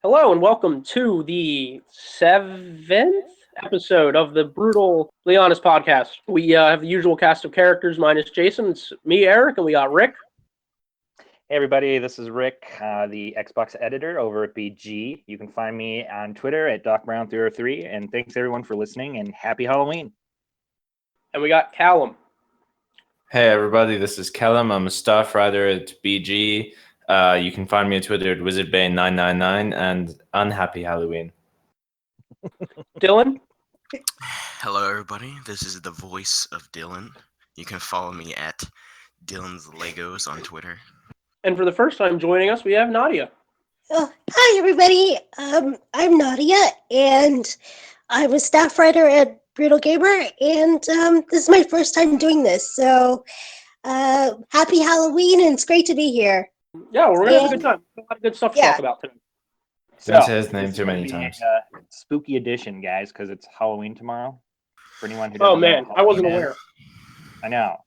Hello and welcome to the seventh episode of the Brutally Honest podcast. We have the usual cast of characters minus Jason. It's me, Eric, and we got Rick. Hey everybody, this is Rick, the Xbox editor over at BG. You can find me on Twitter at DocBrown303, and thanks everyone for listening, and happy Halloween. And we got Callum. Hey everybody, this is Callum. I'm a staff writer at BG. You can find me on Twitter at WizardBane999, and unhappy Halloween. Dylan. Hello everybody, this is the voice of Dylan. You can follow me at Dylan's Legos on Twitter. And for the first time joining us, we have Nadia. Oh, hi, everybody. I'm Nadia, and I'm a staff writer at Brutal Gamer, and this is my first time doing this. So, happy Halloween, and it's great to be here. Yeah, we're going to have a good time. A lot of good stuff to talk about today. Don't say his name too many This is times. gonna be a spooky edition, guys, because it's Halloween tomorrow. For anyone who Oh, doesn't man, know, I wasn't Halloween aware. is- I know.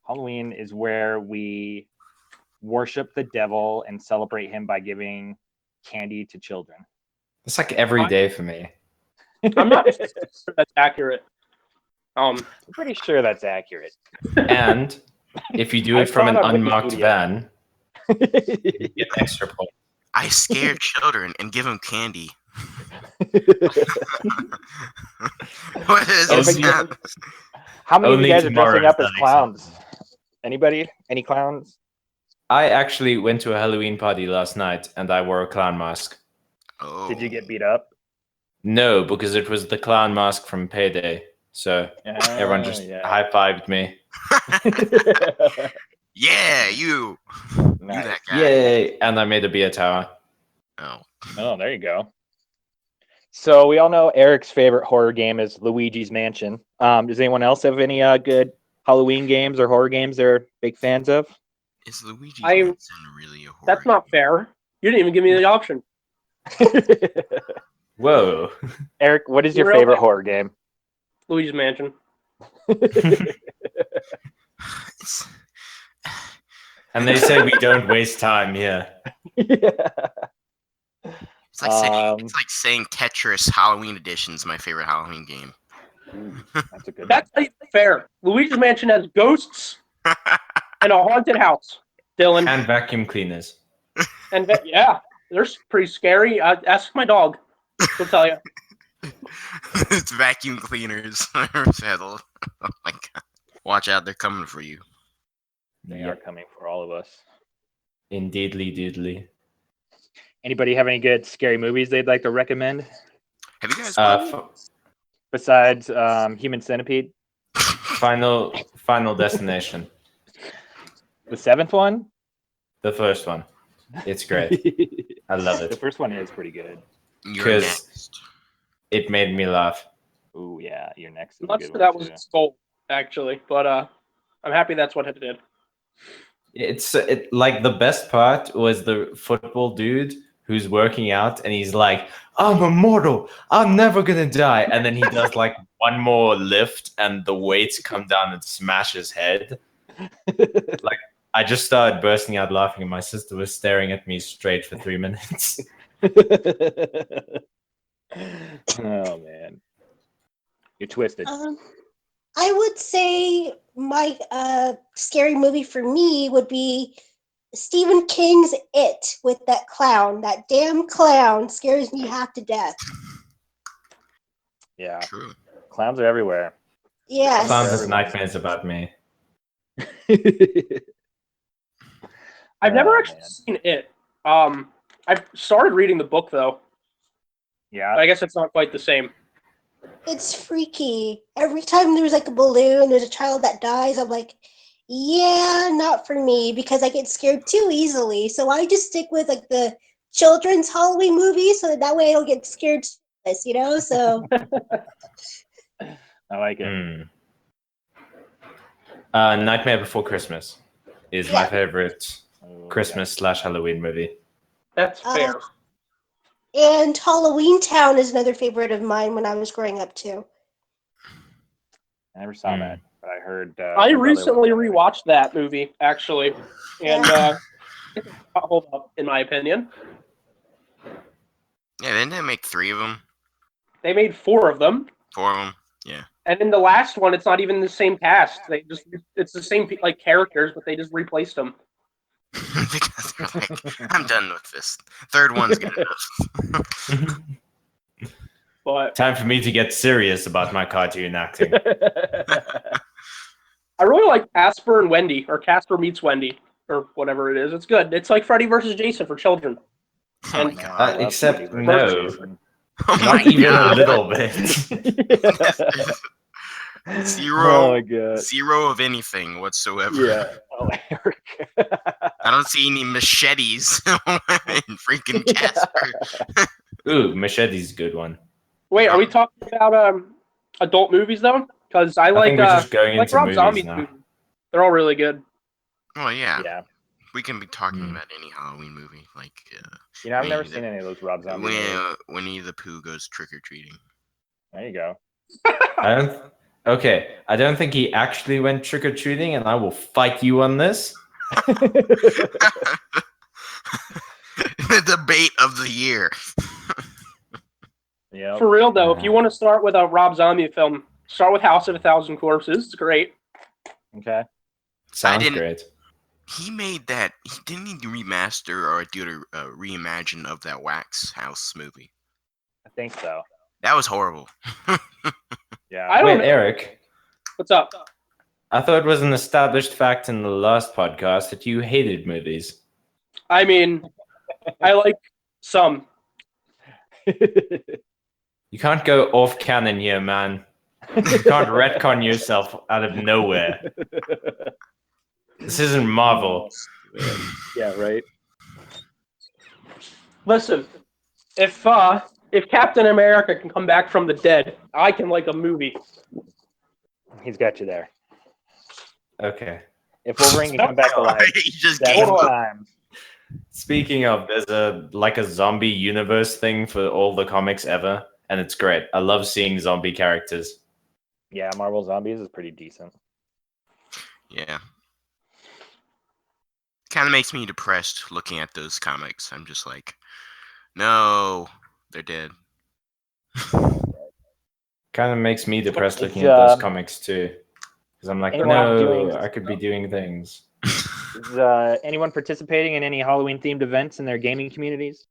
Halloween is where we worship the devil and celebrate him by giving candy to children. It's like every day for me. I'm not sure that's accurate. I'm pretty sure that's accurate. And if you do I it from an thought on unmarked Wikipedia. van, you get an extra point. I scare children and give them candy. What is Oh, this? yeah. How many of Only you guys are tomorrow dressing up is as that clowns? Anybody? Any clowns? I actually went to a Halloween party last night, and I wore a clown mask. Oh. Did you get beat up? No, because it was the clown mask from Payday. So everyone just high-fived me. Yeah, you. You Nice. that guy. Yay! And I made a beer tower. Oh. Oh, there you go. So we all know Eric's favorite horror game is Luigi's Mansion. Does anyone else have any good Halloween games or horror games they're big fans of? Is Luigi's I- Mansion really a horror? That's not fair. You didn't even give me the option. Whoa. Eric, what is your Really? favorite horror game? Luigi's Mansion. It's- And they say we don't waste time here. It's like saying Tetris Halloween Edition is my favorite Halloween game. That's a good That's not even fair. Luigi's Mansion has ghosts and a haunted house. Dylan. And vacuum cleaners. And yeah, they're pretty scary. Ask my dog. He'll tell you. It's vacuum cleaners. Oh my god. Watch out, they're coming for you. They are coming for all of us. Indeedly doodly. Anybody have any good scary movies they'd like to recommend Have you guys besides Human Centipede? Final Destination. The seventh one? The first one. It's great. I love The it. first one is pretty good. You're 'Cause- next. It made me laugh. Ooh, yeah, you're next. I'm not sure that was its goal, actually, but I'm happy that's what it did. It's like the best part was the football dude who's working out and he's like, I'm immortal. I'm never gonna die. And then he does like one more lift and the weights come down and smash his head. Like I just started bursting out laughing and my sister was staring at me straight for 3 minutes. Oh man, you're twisted. I would say my scary movie for me would be Stephen King's It with that clown. That damn clown scares me half to death. Yeah, True. clowns are everywhere. Yes. Clowns has nightmares about me. I've never Oh, actually man. seen it. I've started reading the book though. Yeah, I guess it's not quite the same. It's freaky. Every time there's like a balloon, there's a child that dies, I'm like, yeah, not for me, because I get scared too easily. So I just stick with like the children's Halloween movies so that way I don't get scared shitless, you know? So I like it. Nightmare Before Christmas is my Yeah. favorite Oh, Christmas/Halloween movie. That's fair. and Halloween Town is another favorite of mine when I was growing up too. I never saw that, but I heard. I my brother recently was- rewatched that movie, actually, and it did not hold up, in my opinion. Didn't they make 3 of them? They made 4 of them. 4 of them? Yeah. And in the last one, it's not even the same cast. It's the same like characters, but they just replaced them. Because they're like, I'm done with this. 3rd one's good enough. But Time for me to get serious about my cartoon acting. I really like Casper and Wendy, or Casper meets Wendy, or whatever it is. It's good. It's like Freddy versus Jason for children. Oh my And- god. Except Freddy no, versus Jason. Oh my not even a god. little bit. Oh Zero of anything whatsoever. Yeah. Oh, Eric. I don't see any machetes in freaking Casper. Ooh, Machete's a good one. Wait, are we talking about adult movies though? Because I like think we're just going like into Rob movies Zombie's now. movies. They're all really good. Oh yeah. Yeah. We can be talking Hmm. about any Halloween movie, like You know, I've never Winnie seen any of those Rob Zombie movies. when Winnie the Pooh goes trick or treating. There you go. I don't think he actually went trick or treating, and I will fight you on this. The debate of the year. Yeah. For real though, if you want to start with a Rob Zombie film, start with House of a Thousand Corpses. It's great. Okay. Sounds didn't- great. He made that. He didn't need to remaster or do a reimagine of that Wax House movie. I think so. That was horrible. Yeah. I don't Wait, know. Eric, What's up? I thought it was an established fact in the last podcast that you hated movies. I mean, I like some. You can't go off canon here, man. You can't retcon yourself out of nowhere. This isn't Marvel. Yeah, right. Listen, if Captain America can come back from the dead, I can like a movie. He's got you there. Okay. If Wolverine can come back to life, He just that's gave Hold the on. time. Speaking of, there's a zombie universe thing for all the comics ever, and it's great. I love seeing zombie characters. Yeah, Marvel Zombies is pretty decent. Yeah. Kind of makes me depressed looking at those comics. I'm just like, no, they're dead. Kind of makes me depressed It's, looking at those comics too, because I'm like, anyone no, doing- I could be doing things. Is anyone participating in any Halloween themed events in their gaming communities?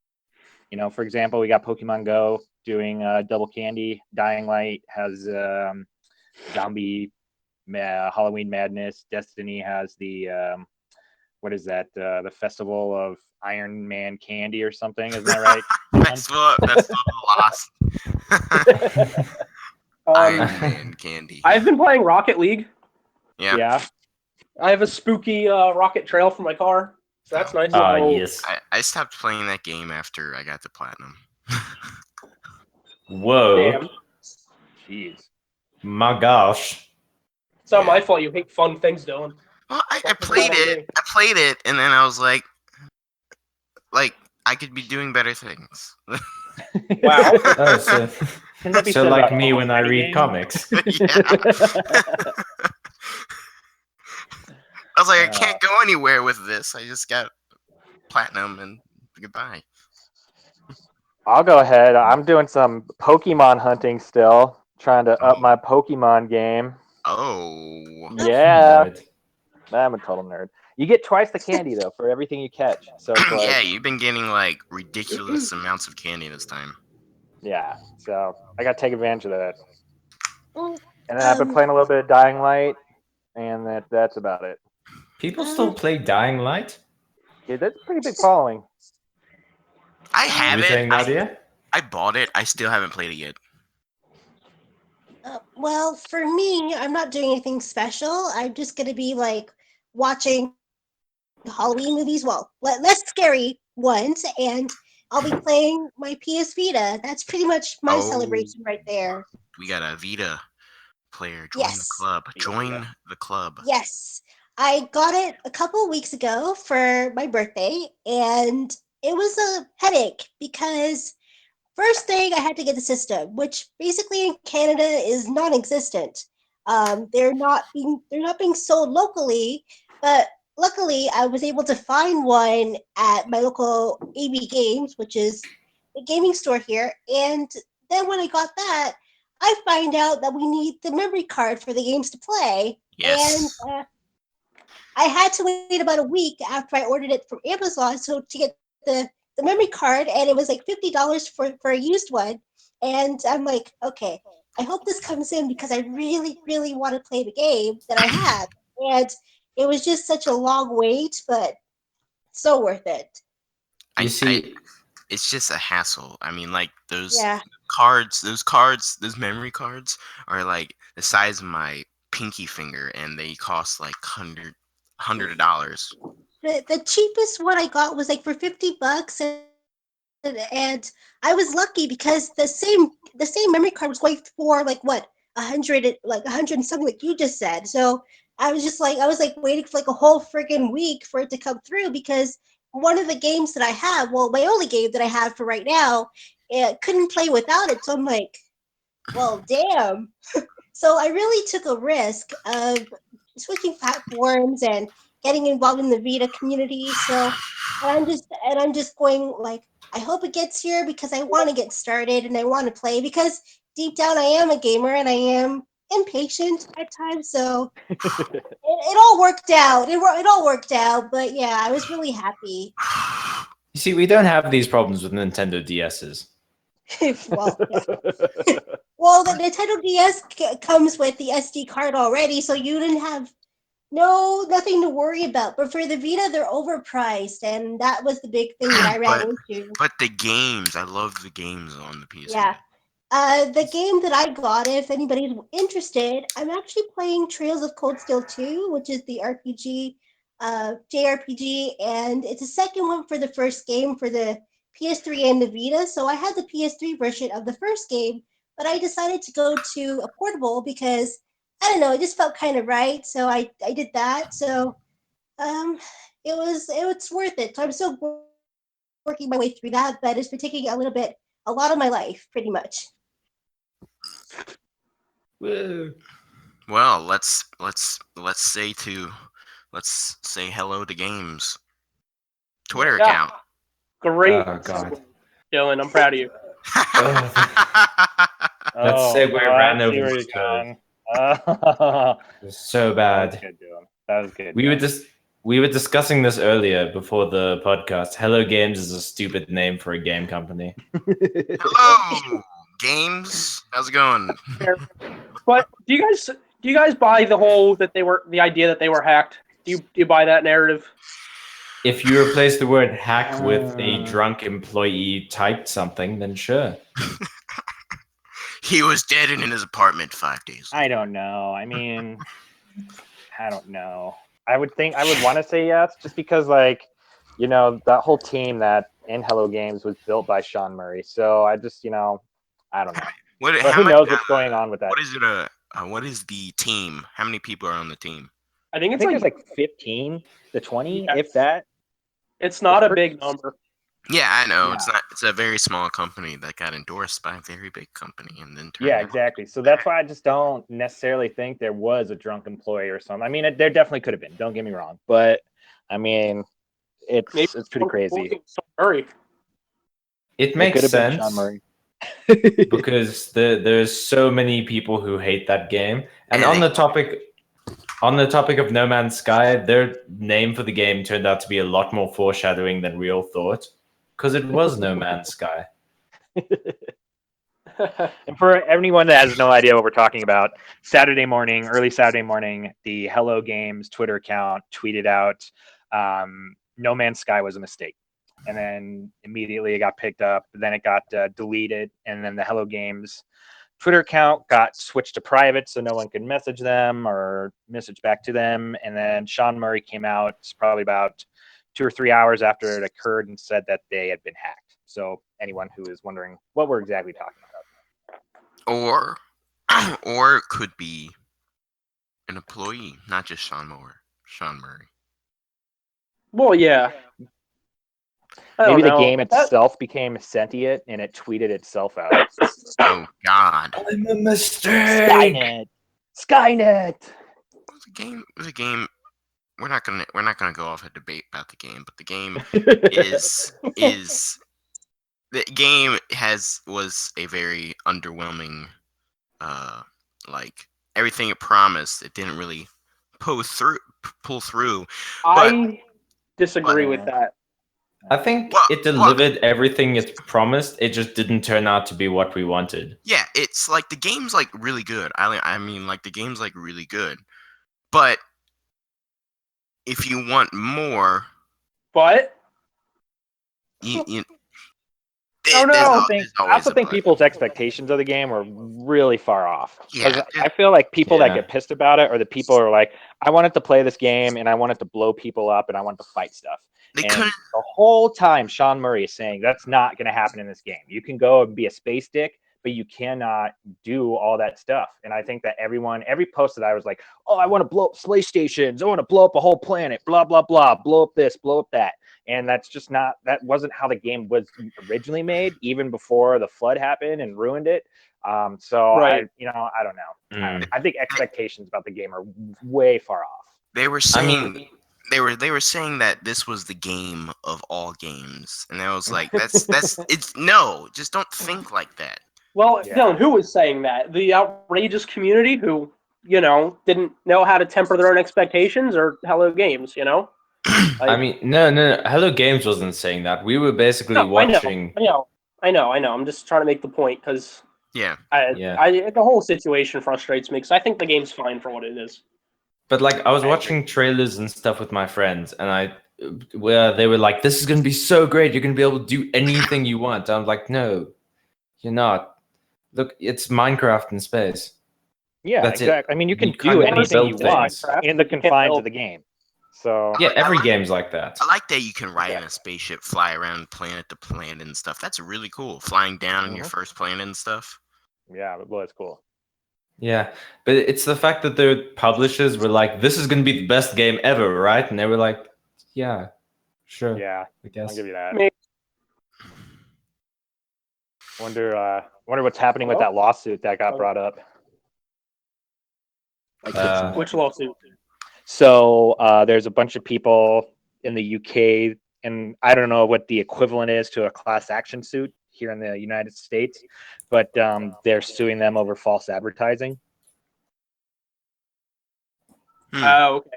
You know, for example, we got Pokemon Go doing Double Candy. Dying Light has Zombie Halloween Madness. Destiny has the what is that? The Festival of Iron Man Candy or something. Isn't that right? Festival Lost. Iron Man candy. I've been playing Rocket League. Yeah. Yeah. I have a spooky rocket trail for my car, so that's nice. Ah, So- yes. I stopped playing that game after I got the platinum. Whoa. Damn. Jeez. My gosh. It's not my fault you hate fun things, Dylan. Well, I Fucking played bad it. game. I played it, and then I was like, I could be doing better things. Wow. Oh, so, Can that be so said like about me almost when I any read game? comics. Yeah. I was like, I can't go anywhere with this. I just got platinum, and goodbye. I'll go ahead. I'm doing some Pokemon hunting still, trying to up Oh. my Pokemon game. Oh. Yeah, Nerd. I'm a total nerd. You get twice the candy though for everything you catch. So it's like, Yeah, you've been getting like ridiculous amounts of candy this time. yeah. So I got to take advantage of that. Mm, And then I've been playing a little bit of Dying Light, and that's about it. People still play Dying Light? Yeah, that's a pretty big following. I What have are you it. saying, Nadia? I bought it. I still haven't played it yet. Well, for me, I'm not doing anything special. I'm just gonna be like watching Halloween movies. Well, less scary ones, and I'll be playing my PS Vita. That's pretty much my Oh. celebration right there. We got a Vita player. Join the Yes. club. Vita. Join the club. Yes, I got it a couple weeks ago for my birthday, and it was a headache because first thing I had to get the system, which basically in Canada is non-existent. They're not being sold locally, but luckily I was able to find one at my local AB Games, which is gaming store here, and then when I got that, I find out that we need the memory card for the games to play, and Yes. I had to wait about a week after I ordered it from Amazon so to get the memory card, and it was like $50 for a used one, and I'm like, okay, I hope this comes in because I really really want to play the game that I have, and it was just such a long wait, but so worth it. You I see, it's just a hassle. I mean, like Yeah. those memory cards are like the size of my pinky finger, and they cost like $100. The cheapest one I got was like for $50, and I was lucky because the same memory card was going for like what 100 and something like you just said. So I was like waiting for like a whole freaking week for it to come through because one of the games that I have, well, my only game that I have for right now, it couldn't play without it. So I'm like, well, damn. So I really took a risk of switching platforms and getting involved in the Vita community. So and I'm just going like I hope it gets here because I want to get started and I want to play because deep down I am a gamer and I am impatient at times. So it all worked out. It all worked out. But yeah, I was really happy. you see, we don't have these problems with Nintendo DSs. Well, yeah. Well, the Nintendo DS comes with the SD card already, so you didn't have nothing to worry about. But for the Vita, they're overpriced, and that was the big thing that I ran but into. but the games, I love the games on the PS Yeah. Vita. The game that I got, if anybody's interested, I'm actually playing Trails of Cold Steel 2, which is the RPG, JRPG, and it's a second one for the first game for the PS3 and the Vita. So I had the PS3 version of the first game, but I decided to go to a portable because I don't know, it just felt kind of right. So I did that. So um, it was worth it. So I'm still working my way through that, but it's been taking a lot of my life, pretty much. Woo. Well, let's say hello to games Twitter Yeah. account. Great, Oh God. Dylan. I'm proud of you. That segue ran I see over where the you're stove. going. Oh, It was so that was bad. good, Dylan. That was good. We were Dylan. just we were discussing this earlier before the podcast. Hello Games is a stupid name for a game company. Hello, games. How's it going? But do you guys buy the idea that they were hacked? Do you buy that narrative? If you replace the word hack with a drunk employee typed something, then sure. He was dead in his apartment 5 days. I don't know. I mean, I don't know. I would want to say yes, just because, like, that whole team that in Hello Games was built by Sean Murray. So I just, I don't know. What? But who knows what's going on with that? What is it? What is the team? How many people are on the team? I think I it's think like there's like 15 to 20, Yeah. if that. it's not it's a pretty- big number. Yeah, I know. Yeah. It's not. It's a very small company that got endorsed by a very big company, and then turned Yeah, out- exactly. So that's why I just don't necessarily think there was a drunk employee or something. I mean, there definitely could have been. Don't get me wrong, but I mean, Maybe it's pretty crazy. Hurry. It It makes could have been Sean sense Murray. because there's so many people who hate that game. And And on they- the topic of No Man's Sky, their name for the game turned out to be a lot more foreshadowing than real thought, because it was No Man's Sky. And for anyone that has no idea what we're talking about, early Saturday morning, the Hello Games Twitter account tweeted out, "No Man's Sky was a mistake," and then immediately it got picked up. Then it got deleted, and then the Hello Games Twitter account got switched to private, so no one could message them or message back to them. And then Sean Murray came out probably about 2 or 3 hours after it occurred and said that they had been hacked. So anyone who is wondering what we're exactly talking about. or or it could be an employee, not just Sean Murray. Well, yeah. I don't Maybe the know. game itself became sentient and it tweeted itself out. Oh God! I'm a mistake. Skynet. It was a game. We're not gonna go off a debate about the game, but the game is the game was a very underwhelming. Like everything it promised, it didn't really pull through. But I disagree with that. I think Well, it delivered everything it promised. It just didn't turn out to be what we wanted. yeah, it's like the game's like really good. I mean, like the game's like really good. But if you want more, But you Oh, no. I there's also think, always a but. people's expectations of the game are really far off. Because Yeah, I feel like people that Yeah. get pissed about it are the people who are like, I wanted to play this game and I wanted to blow people up and I want to fight stuff. They And couldn't. the whole time, Sean Murray is saying that's not going to happen in this game. You can go and be a space dick, but you cannot do all that stuff. And I think that every post that I was like, oh, I want to blow up space stations. I want to blow up a whole planet, blah, blah, blah, blow up this, blow up that. And that wasn't how the game was originally made, even before the flood happened and ruined it. So Right. I don't know. Mm. I think expectations about the game are way far off. They were I saying mean, they were saying that this was the game of all games, and I was like, that's it's no, just don't think like that. Well, Yeah. Dylan, who was saying that? The outrageous community who, didn't know how to temper their own expectations, or Hello Games, I mean, no. Hello Games wasn't saying that. We were basically No, watching. I know. I'm just trying to make the point because Yeah, the whole situation frustrates me because I think the game's fine for what it is. But like, I was I watching trailers and stuff with my friends, and where they were like, "This is gonna be so great. You're gonna be able to do anything you want." I'm like, "No, you're not. Look, it's Minecraft in space." Yeah, That's it. exactly. I mean, you can You can't do even anything you build want things. in the You can't confines build- of the game. So Yeah, every I like- game's like that. I like that you can ride in a spaceship, fly around planet to planet and stuff. That's really cool. Flying down on your first planet and stuff. yeah, well, it's cool. Yeah, but it's the fact that the publishers were like, "This is gonna be the best game ever," right? And they were like, "Yeah, sure, Yeah, I guess." I'll give you that. Maybe. Wonder what's happening with Hello? that lawsuit that got brought up. Which lawsuit? So there's a bunch of people in the UK, and I don't know what the equivalent is to a class action suit here in the United States, but they're suing them over false advertising. Oh, okay.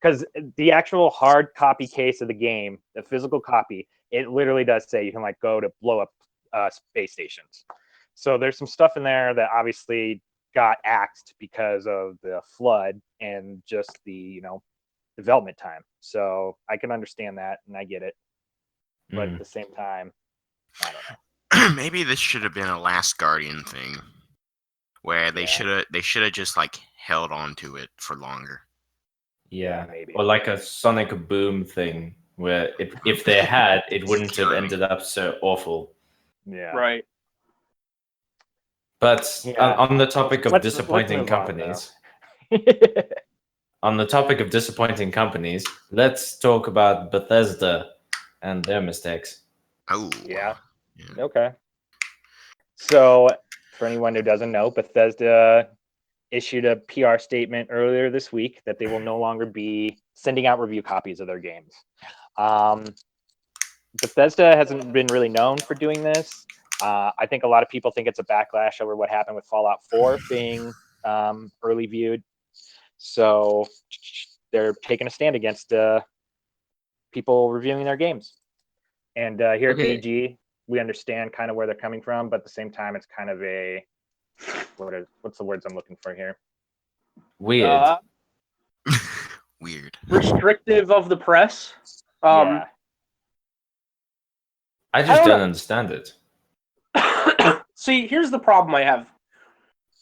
Because the actual hard copy case of the game, the physical copy, it literally does say you can like go to blow up space stations. So there's some stuff in there that obviously got axed because of the flood and just the development time. So I can understand that and I get it, but at the same time, I don't know. Maybe this should have been a Last Guardian thing, where they should have just like held on to it for longer. Yeah, maybe. or like a Sonic Boom thing, where if they had, it wouldn't have ended up so awful. Yeah. Right. But Yeah. on the topic of Let's disappointing move on, companies, on the topic of disappointing companies, let's talk about Bethesda and their mistakes. Oh, Yeah. Okay. So, for anyone who doesn't know, Bethesda issued a PR statement earlier this week that they will no longer be sending out review copies of their games. Bethesda hasn't been really known for doing this. I think a lot of people think it's a backlash over what happened with Fallout 4 being early viewed. So they're taking a stand against people reviewing their games. And here at BG, we understand kind of where they're coming from, but at the same time, it's kind of what's the words I'm looking for here? Weird. Weird. Restrictive of the press. Yeah. I just don't understand it. See, here's the problem I have.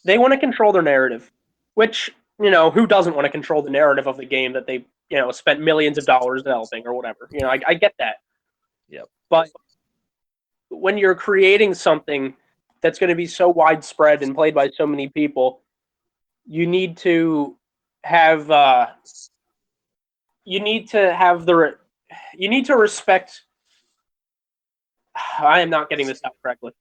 They want to control their narrative, which, who doesn't want to control the narrative of the game that they, spent millions of dollars developing or whatever. I get that. Yep. But when you're creating something that's going to be so widespread and played by so many people, you need to have you need to respect. I am not getting this out correctly.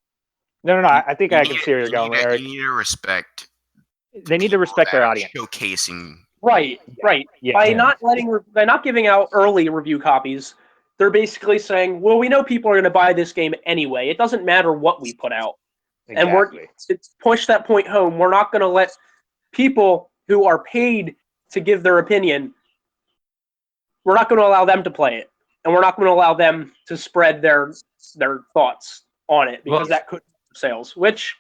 No. I think I can see where you're going, Eric. You need to respect. They need to respect their audience. Showcasing. Right. Yeah. By not giving out early review copies, they're basically saying, well, we know people are going to buy this game anyway. It doesn't matter what we put out. And Exactly. to push that point home, we're not going to let people who are paid to give their opinion, we're not going to allow them to play it. And we're not going to allow them to spread their thoughts on it because that could hurt sales. Which,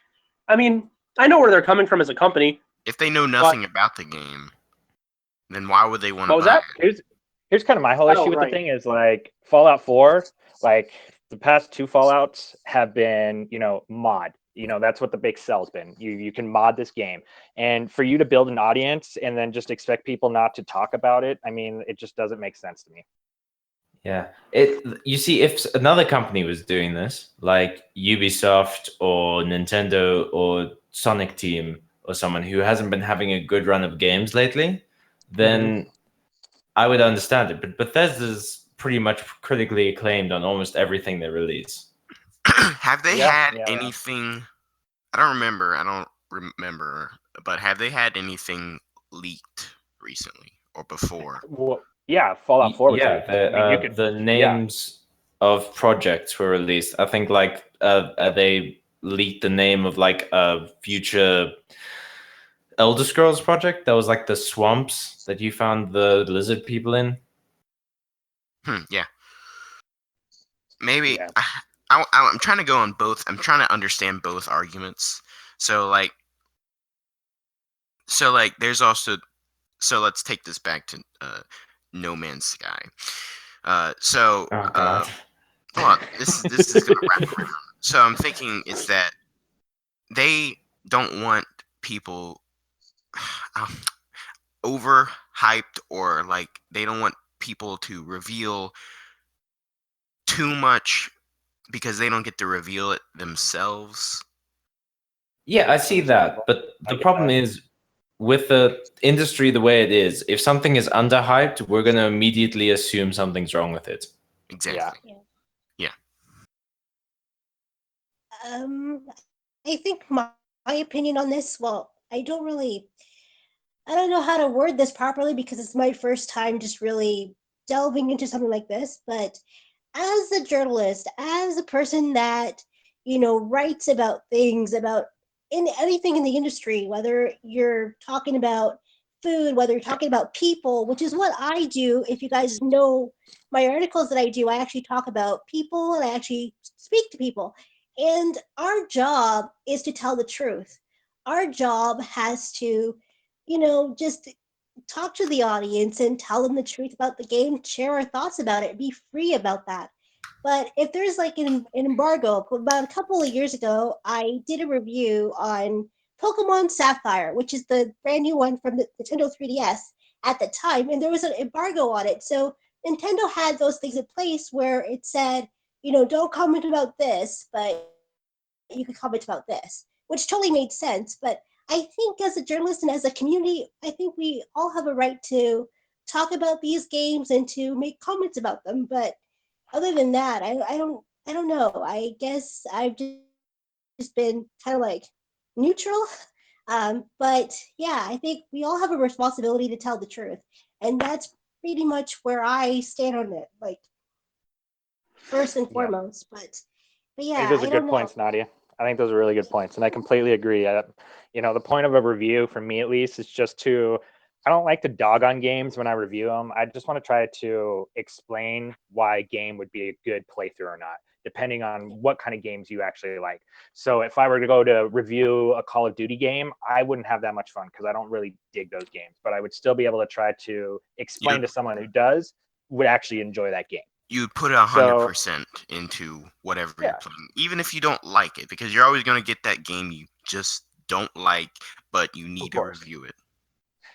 I mean, I know where they're coming from as a company. If they know nothing about the game, then why would they want to What was buy that? it? Here's kind of my whole issue with right. the thing is like Fallout 4, like the past 2 Fallouts have been, mod. That's what the big sell's been. You can mod this game. And for you to build an audience and then just expect people not to talk about it, I mean, it just doesn't make sense to me. Yeah. You see, if another company was doing this, like Ubisoft or Nintendo or Sonic Team or someone who hasn't been having a good run of games lately, then I would understand it. But Bethesda's pretty much critically acclaimed on almost everything they release. Have they had Yeah. anything? I don't remember, but have they had anything leaked recently or before? Well, yeah, Fallout 4 was Yeah, leaked. I mean, the names of projects were released. I think like they leaked the name of like a future Elder Scrolls project that was like the swamps that you found the lizard people in. Yeah. Maybe Yeah. I'm trying to go on both. I'm trying to understand both arguments. So there's also, so let's take this back to No Man's Sky. Oh God. Hold on, this is gonna wrap around. So I'm thinking it's that they don't want people over hyped, or like they don't want people to reveal too much because they don't get to reveal it themselves. Yeah, I see that, but the problem is with the industry the way it is, if something is underhyped, we're gonna immediately assume something's wrong with it. Exactly. Yeah. I think my opinion on this, well, I don't know how to word this properly because it's my first time just really delving into something like this, but as a journalist, as a person that, writes about things about in anything in the industry, whether you're talking about food, whether you're talking about people, which is what I do. If you guys know my articles that I do, I actually talk about people and I actually speak to people. And our job is to tell the truth. Our job has to, just talk to the audience and tell them the truth about the game, share our thoughts about it, be free about that. But if there's like an embargo, about a couple of years ago, I did a review on Pokemon Sapphire, which is the brand new one from the Nintendo 3DS at the time, and there was an embargo on it. So Nintendo had those things in place where it said, don't comment about this, but you can comment about this, which totally made sense. But I think as a journalist and as a community, I think we all have a right to talk about these games and to make comments about them. But other than that, I don't know. I guess I've just been kind of like neutral. But yeah, I think we all have a responsibility to tell the truth, and that's pretty much where I stand on it. Like first and foremost, but I think yeah, those are I good don't know. points, Nadia. I think those are really good points, and I completely agree. The point of a review, for me at least, is just to. I don't like to dog on games when I review them. I just want to try to explain why a game would be a good playthrough or not, depending on what kind of games you actually like. So if I were to go to review a Call of Duty game, I wouldn't have that much fun because I don't really dig those games. But I would still be able to try to explain to someone who does would actually enjoy that game. You put 100% into whatever you're playing, even if you don't like it, because you're always going to get that game you just don't like, but you need to review it.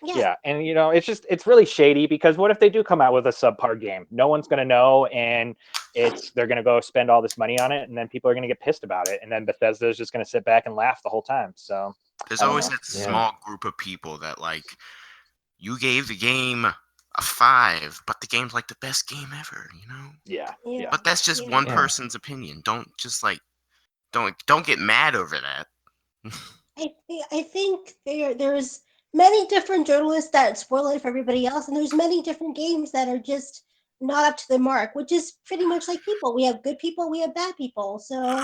Yeah, and it's really shady because what if they do come out with a subpar game? No one's going to know, and they're going to go spend all this money on it, and then people are going to get pissed about it, and then Bethesda is just going to sit back and laugh the whole time. So there's always that small group of people that like, you gave the game a 5, but the game's like the best game ever, Yeah. But that's just one person's opinion. Don't just like don't get mad over that. I think there's many different journalists that spoil it for everybody else, and there's many different games that are just not up to the mark, which is pretty much like people. We have good people, we have bad people. So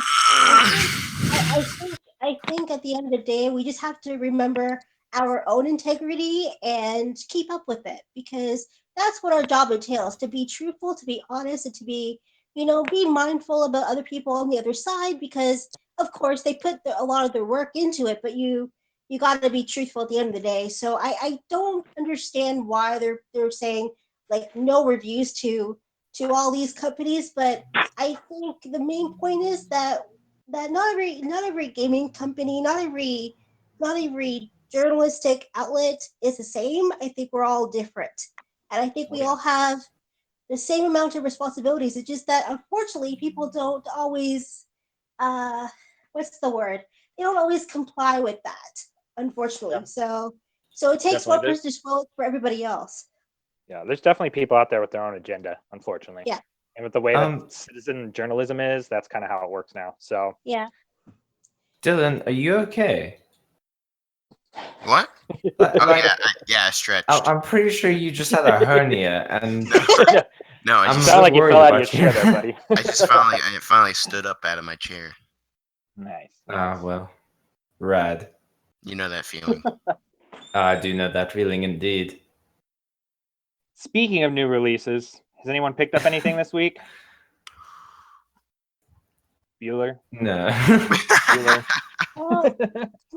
I think at the end of the day, we just have to remember our own integrity and keep up with it, because that's what our job entails: to be truthful, to be honest, and to be mindful about other people on the other side. Because of course they put a lot of their work into it, but you got to be truthful at the end of the day. So I don't understand why they're saying like no reviews to all these companies, but I think the main point is that not every gaming company, not every journalistic outlet is the same. I think we're all different, and I think we all have the same amount of responsibilities. It's just that unfortunately people don't always what's the word? They don't always comply with that, unfortunately. Yeah. So it takes Definitely. one person to spoil it for everybody else. Yeah, there's definitely people out there with their own agenda, unfortunately. Yeah. And with the way Um, that citizen journalism is, that's kind of how it works now. So Yeah. Dylan, are you okay? What? Like, Oh like, yeah, I stretched. I'm pretty sure you just had a hernia, and No, I I'm you just sound like you worried fell out of your about you. chair there, buddy. I finally stood up out of my chair. Nice. Ah, well, rad. You know that feeling. I do know that feeling indeed. Speaking of new releases, has anyone picked up anything this week? Bueller? No, Bueller? Well,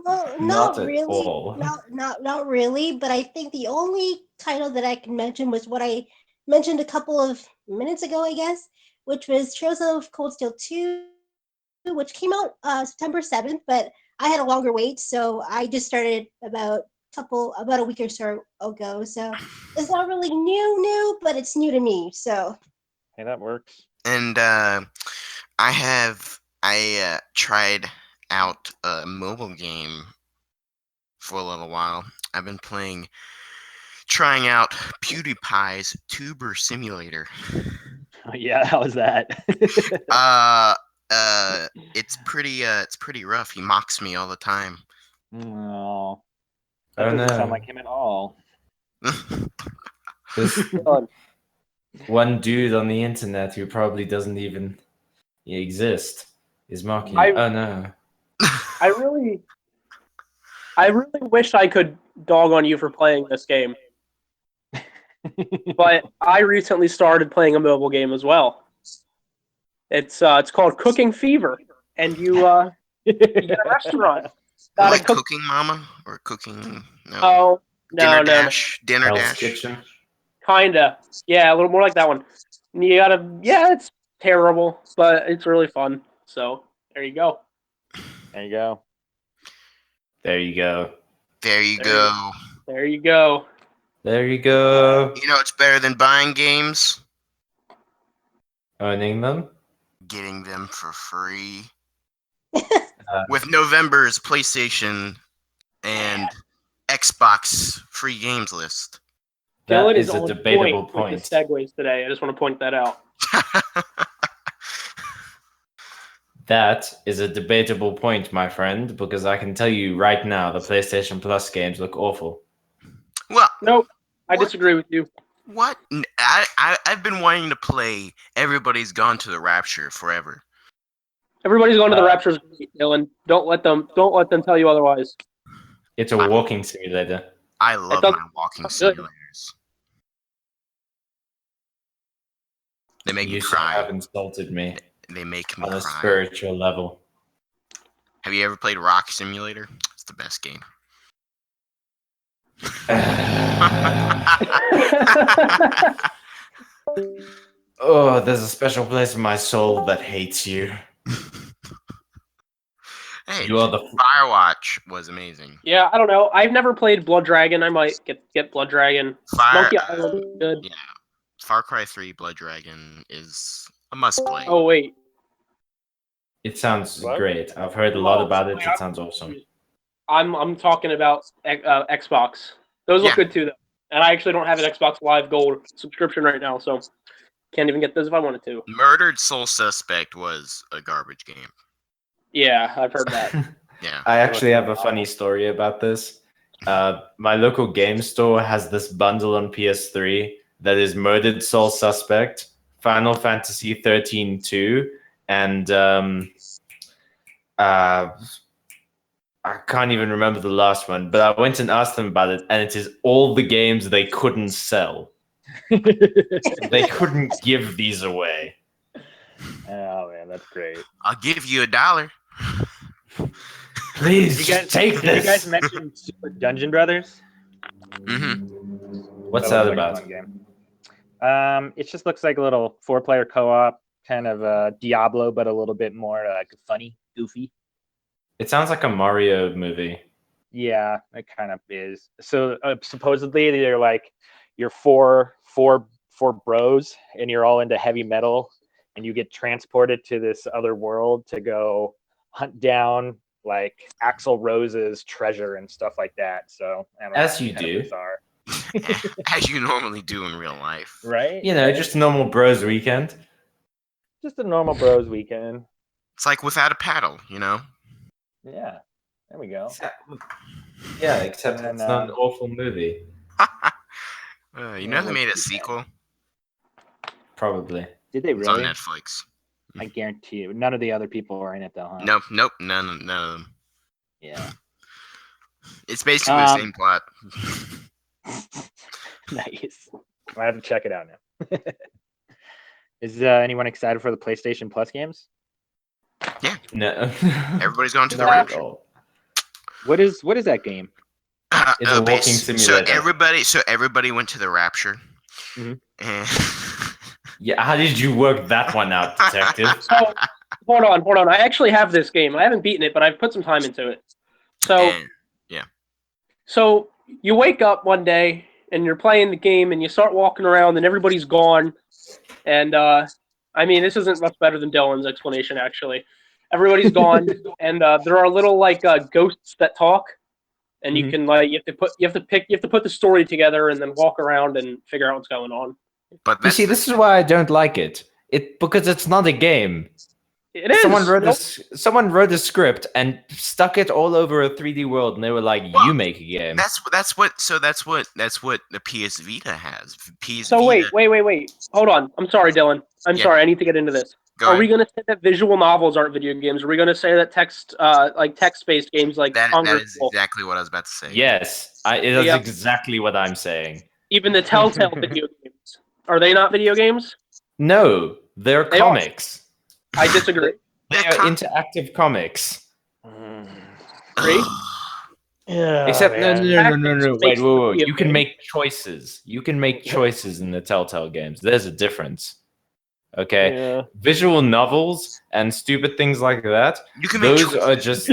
not not at really. all. Not really. But I think the only title that I can mention was what I mentioned a couple of minutes ago, I guess, which was Trails of Cold Steel 2, which came out September 7th. But I had a longer wait, so I just started about a week or so ago. So it's not really new, but it's new to me. So Hey, that works. And I tried out a mobile game for a little while. I've been trying out PewDiePie's Tuber Simulator. Yeah, how was that? It's pretty rough. He mocks me all the time. No, that Oh doesn't sound no, like him at all. this Fun. one dude on the internet who probably doesn't even exist is mocking. I- Oh no. I really wish I could dog on you for playing this game, but I recently started playing a mobile game as well. It's called Cooking Fever, and you get a restaurant. Gotta like cook. Cooking Mama or Cooking no Oh Dinner no, Dash Dinner Hell's Dash. Kitchen. kinda. Yeah, a little more like that one. You gotta. Yeah, it's terrible, but it's really fun. So there you go. There you go. There you go. There you There go. There you go. There you go. You know it's better than buying games? Owning them. Getting them for free. Uh, With November's PlayStation and Xbox free games list. Dylan that is a on debatable With point. the segues today. I just want to point that out. That is a debatable point, my friend, because I can tell you right now the PlayStation Plus games look awful. Well, Nope, I What? disagree with you. what? I've been wanting to play Everybody's Gone to the Rapture forever. Everybody's going to the Uh, Raptors, Dylan. Don't let them tell you otherwise. It's a walking simulator. I love doesn't my walking sound good. simulators. They make me You should have cry. insulted me They make me on a cry. spiritual level. Have you ever played Rock Simulator? It's the best game. Oh, there's a special place in my soul that hates you. Hey, You are the Firewatch was amazing. Yeah, I don't know. I've never played Blood Dragon. I might get Blood Dragon. Monkey Island is good. Yeah, Far Cry 3 Blood Dragon is a must play. Oh wait, It sounds What? great. I've heard a lot about it. It sounds awesome. I'm talking about Xbox. Those look Yeah. good too, though. And I actually don't have an Xbox Live Gold subscription right now, so can't even get those if I wanted to. Murdered Soul Suspect was a garbage game. Yeah, I've heard that. Yeah. I actually have a funny story about this. My local game store has this bundle on PS3 that is Murdered Soul Suspect, Final Fantasy 13-2, and I can't even remember the last one, but I went and asked them about it, and it is all the games they couldn't sell. They couldn't give these away. Oh man, that's great. I'll give you $1. Please, take Did this. you guys mention Super Dungeon Brothers? Mm-hmm. What's That that looks like a about? fun game. It just looks like a little 4-player co-op, kind of Diablo, but a little bit more funny, goofy. It sounds like a Mario movie. Yeah, it kind of is. So supposedly you're four bros, and you're all into heavy metal, and you get transported to this other world to go hunt down like Axl Rose's treasure and stuff like that. So I don't know, As you it's kind of do. bizarre, As you normally do in real life. right? You know, just a normal bros weekend. Just a normal bros weekend. It's like Without a Paddle, you know? Yeah, there we go. Yeah, except And it's not an awful movie. You know they made a let's see sequel? Probably. Did they It's on really? Netflix. I guarantee you. None of the other people are in it though, huh? Nope, none of them. Yeah. It's basically the same plot. Nice. I have to check it out now. Is anyone excited for the PlayStation Plus games? No. Everybody's going to the Not at Rapture. all. What is that game? It's a walking simulator. So everybody went to the Rapture. Mhm. And Yeah, how did you work that one out, detective? So, hold on. I actually have this game. I haven't beaten it, but I've put some time into it. So, So you wake up one day and you're playing the game and you start walking around and everybody's gone. And I mean, this isn't much better than Dylan's explanation actually. Everybody's gone, and there are little ghosts that talk, and you can you have to put the story together and then walk around and figure out what's going on. but You see, this is why I don't like it. Because it's not a game. It is. Someone wrote a script and stuck it all over a 3D world, and they were like, "You make a game." That's what the PS Vita has. So wait. Hold on. I'm sorry, Dylan. I'm sorry. I need to get into this. Are we going to say that visual novels aren't video games? Are we going to say that text-based games like that Hunger is exactly what I was about to say. Yes, that's exactly what I'm saying. Even the Telltale video games, are they not video games? No, they're comics. I disagree. They are interactive comics. Agree? Except no. Wait. You can game. make choices. You can make choices in the Telltale games. There's a difference. Okay. Yeah. Visual novels and stupid things like that. You can make those are just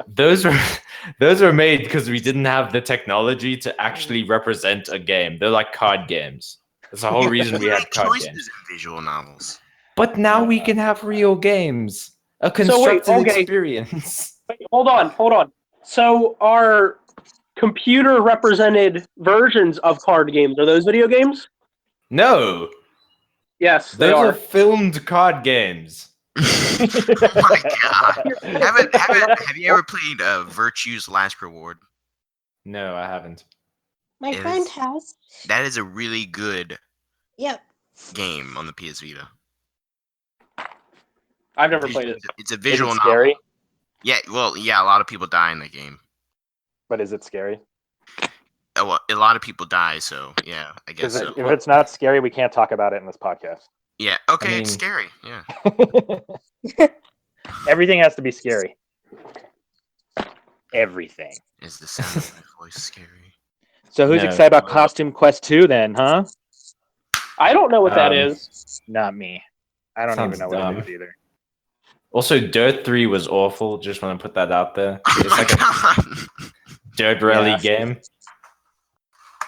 those are made because we didn't have the technology to actually represent a game. They're like card games. That's the whole reason we had card games. In visual novels. But now we can have real games. A constructed experience. Wait, hold on. So are computer represented versions of card games, are those video games? No. Yes, they Those are. are filmed card games. Oh my god! Have you ever played Virtue's Last Reward? No, I haven't. My friend has. That is a really good Yep. game on the PS Vita. I've never played it. It's a visual Is it novel. scary? Yeah, well, yeah, a lot of people die in the game. But is it scary? Well, a lot of people die, so yeah, I guess so. If it's not scary, we can't talk about it in this podcast. Yeah, okay, it's scary. Yeah. Everything has to be scary. Everything. Is the sound of my voice scary? So who's excited about Costume Quest 2 then, huh? I don't know what that is. Not me. I don't even know what it is either. Also, Dirt 3 was awful. Just want to put that out there. It's like a dirt rally game.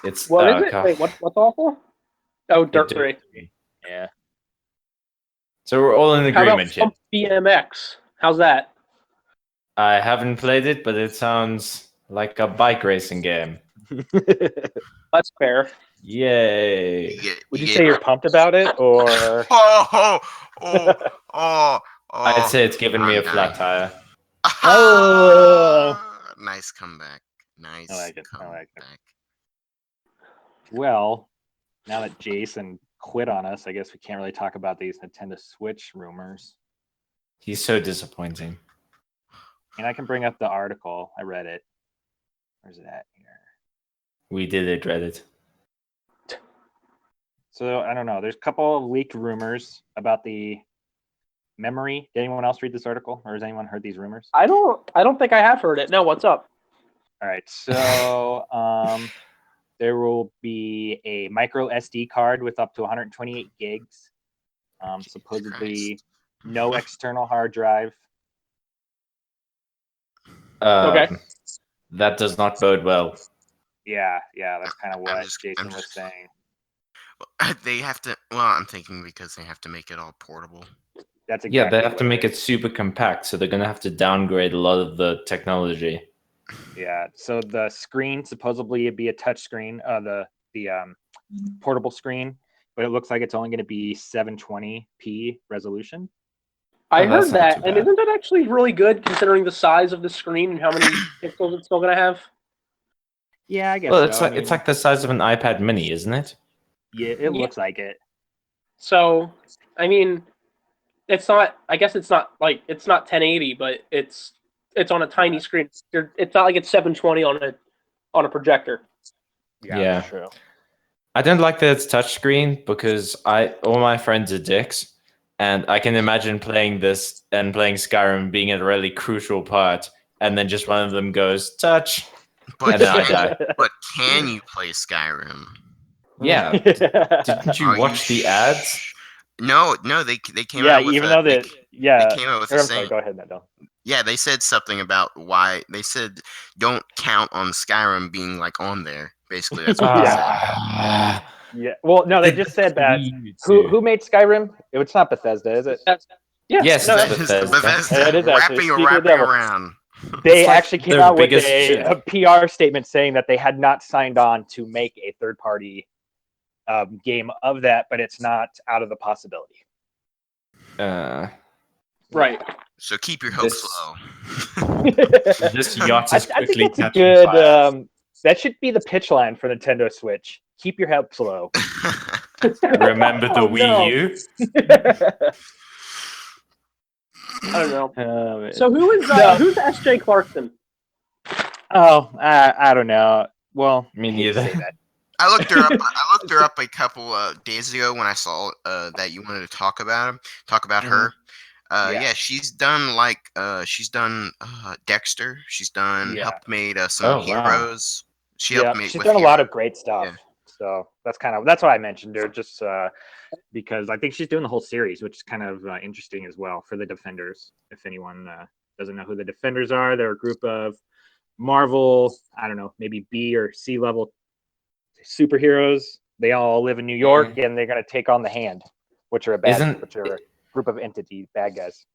It's what is it? Wait, what's awful? Oh, Dirt 3. Yeah. So we're all in agreement here. BMX. How's that? I haven't played it, but it sounds like a bike racing game. That's fair. Yay! Would you say you're pumped about it, or? I'd say it's giving me a flat tire. Nice comeback. Nice. I like it. Comeback. Well, Now that Jason quit on us, I guess we can't really talk about these Nintendo Switch rumors. He's so disappointing. And I can bring up the article. I read it. Where's it at here? We did it, Reddit. So I don't know. There's a couple of leaked rumors about the memory. Did anyone else read this article, or has anyone heard these rumors? I don't think I have heard it. No, what's up? All right. So there will be a micro SD card with up to 128 gigs. Supposedly no external hard drive. Okay. That does not bode well. Yeah, that's kind of what Jason I'm was just- saying. They have to. Well, I'm thinking because they have to make it all portable. That's exactly Yeah, they have to what make it super compact, so they're gonna have to downgrade a lot of the technology. Yeah. So the screen supposedly it'd be a touch screen, the portable screen, but it looks like it's only going to be 720p resolution. I Oh, that's heard not that, too and bad. isn't that actually really good considering the size of the screen and how many pixels it's still gonna have? Yeah, I guess. Well, so. it's I like mean, it's like the size of an iPad Mini, isn't it? yeah, it looks like it. So, I mean, it's not. I guess it's not 1080, but it's on a tiny screen. It's not like it's 720 on a projector. Yeah. That's true. I don't like that it's touchscreen because all my friends are dicks, and I can imagine playing this and playing Skyrim being a really crucial part, and then just one of them goes touch, But and then I can, die. but can you play Skyrim? Yeah. Didn't you Are watch the ads? No, they came Yeah, out with even a, though they, that, yeah. they came out with Or, a I'm sorry, saying. go ahead, Nadia. Yeah, they said something about why they said don't count on Skyrim being like on there. Basically, that's what they said. Ah. Yeah. Well, no, they just said that. Who made Skyrim? It's not Bethesda, is it? Yes, no, it's that's- Bethesda. That is actually wrapping Speaking of the devil. around. They It's like actually came their out with biggest a shit. PR statement saying that they had not signed on to make a third-party game of that, but it's not out of the possibility. right. So keep your hopes This- low. This yacht is I think quickly that's a catching good. fire. That should be the pitch line for Nintendo Switch. Keep your hopes low. Remember the Oh, Wii no. U? I don't know. Man. So who's S.J. Clarkson? I don't know. Well, Me I hate to neither. say that. I looked her up. I looked her up a couple days ago when I saw that you wanted to talk about her. Yeah, she's done Dexter. She's done Yeah. helped made some Oh, wow. Heroes. She Yeah, helped make she's with done a lot Hero- of great stuff. Yeah. So that's why I mentioned her, just because I think she's doing the whole series, which is kind of interesting as well for the Defenders. If anyone doesn't know who the Defenders are, they're a group of Marvel, I don't know, maybe B or C level superheroes. They all live in New York, and they're going to take on the Hand, which are a group of entities, bad guys.